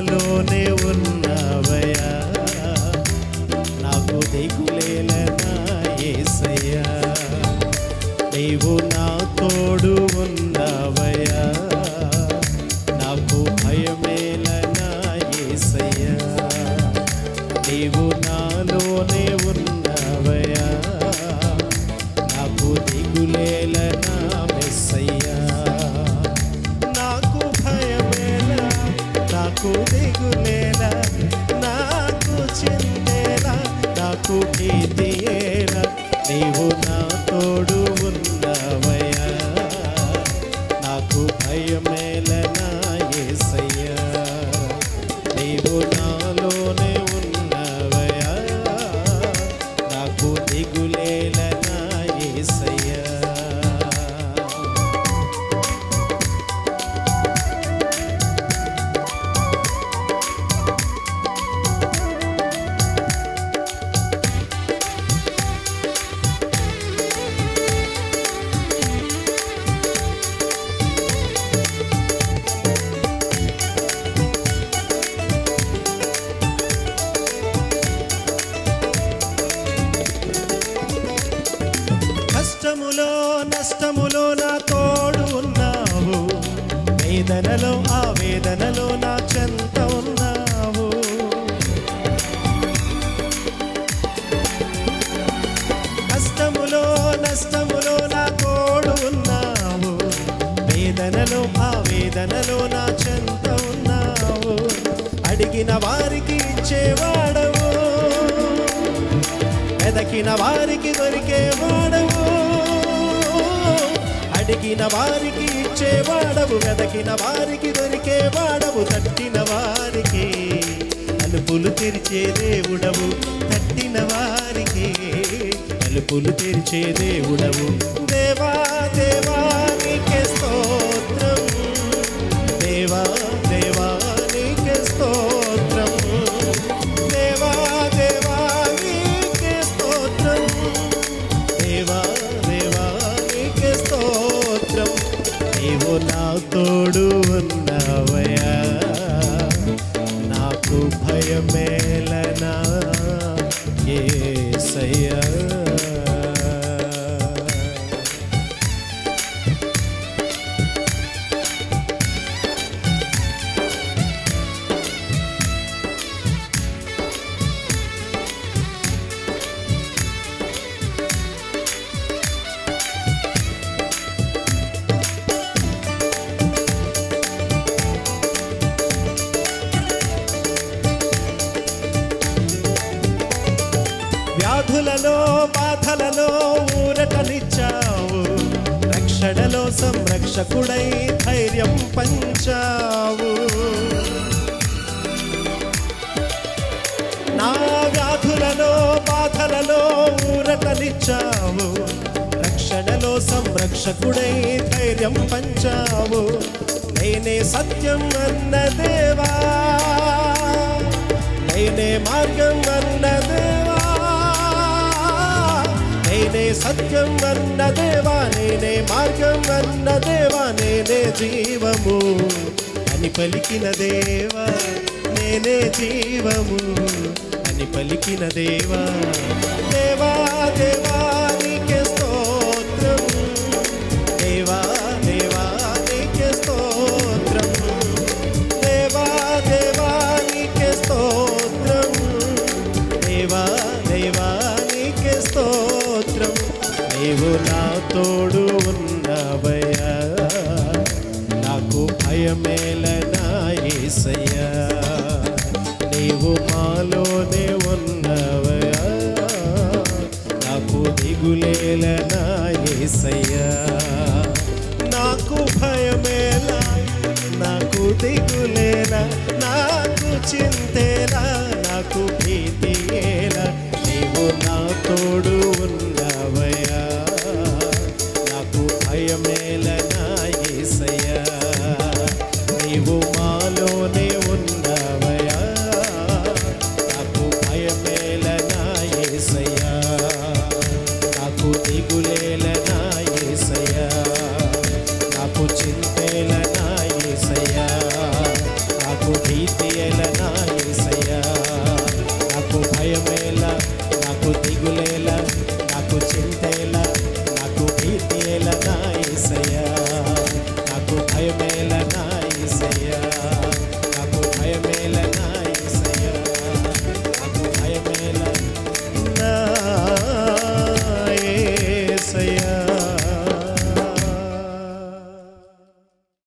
నాలోనే ఉన్నావయ్యా, నాకు దిగులేల నా యేసయ్యా. నీవు నా తోడు ఉన్నావయ్యా, నాకు భయమేల నా యేసయ్యా. నీవు నాలోనే ఉన్నావయ్యా, నాకు దిగులేల నా మెస్సయ్యా. నాకు భయమేల, నాకు దిగులేల, నాకు చింతేల, నాకు భీతియేల. నీవు నా తోడు ఉన్నావయ్యా, నాకు భయమేల నా యేసయ్యా. నీవు నాలోనే ఉన్నావయ్యా, నాకు దిగులేల నా యేసయ్యా. కష్టములో నష్టములో నా తోడు ఉన్నావు, వేదనలో ఆ వేదనలో నా చెంత ఉన్నావు. కష్టములో నష్టములో నా తోడు ఉన్నావు, వేదనలో ఆ వేదనలో నా చెంత ఉన్నావు. అడిగిన వారికి ఇచ్చేవాడవు, వెదకిన వారికి దొరికేవాడవు. అడిగిన వారికి ఇచ్చేవాడవు, వెదకిన వారికి దొరికేవాడవు. తట్టిన వారికి తలుపులు తెరిచే దేవుడవు, తట్టిన వారికి తలుపులు తెరిచే దేవుడవు. దేవా దేవా నీకే స్తోత్రం, దేవా దేవా నీకే స్తోత్రం, దేవా దేవా నీకే స్తోత్రం, దేవా దేవా నీకే స్తోత్రం. నీవు నా తోడు ఉన్నావయ్యా, నాకు భయమేలనా యేసయ్యా. వ్యాధులలో బాధలలో ఊరటనిచ్చావు, రక్షణలో సంరక్షకుడై ధైర్యం పంచావు. నా వ్యాధులలో బాధలలో ఊరటనిచ్చావు, రక్షణలో సంరక్షకుడై ధైర్యం పంచావు. నేనే సత్యం అన్న దేవా, నేనే మార్గం అన్న దేవా, నేనే సత్యం అన్న దేవా, నేనే మార్గం అన్న దేవా. నేనే జీవము అని పలికిన దేవా, నేనే జీవము అని పలికిన దేవా. దేవా దేవా నీకే స్తోత్రం, దేవా దేవా నీకే స్తోత్రం, దేవా దేవా నీకే స్తోత్రం, దేవా దేవా నీకే స్తోత్రం. నీవు నా తోడు ఉన్నావయ్యా, నాకు భయమేల నా యేసయ్యా. నీవు మాలోనే ఉన్నావయ్యా, నాకు దిగులేల నా యేసయ్యా. నాకు భయమేల, నాకు దిగులేల, నాకు చింతేల, నాకు భీతియేల. నీవు నా తోడు ఉన్నావయ్యా, నాకు భయమేల నా యేసయ్యా. నీవు మాలోనే ఉన్నావయ్యా, నాకు భయమేల నా యేసయ్యా, నాకు దిగులేల నా యేసయ్యా. స్తుతి ఎలనాయి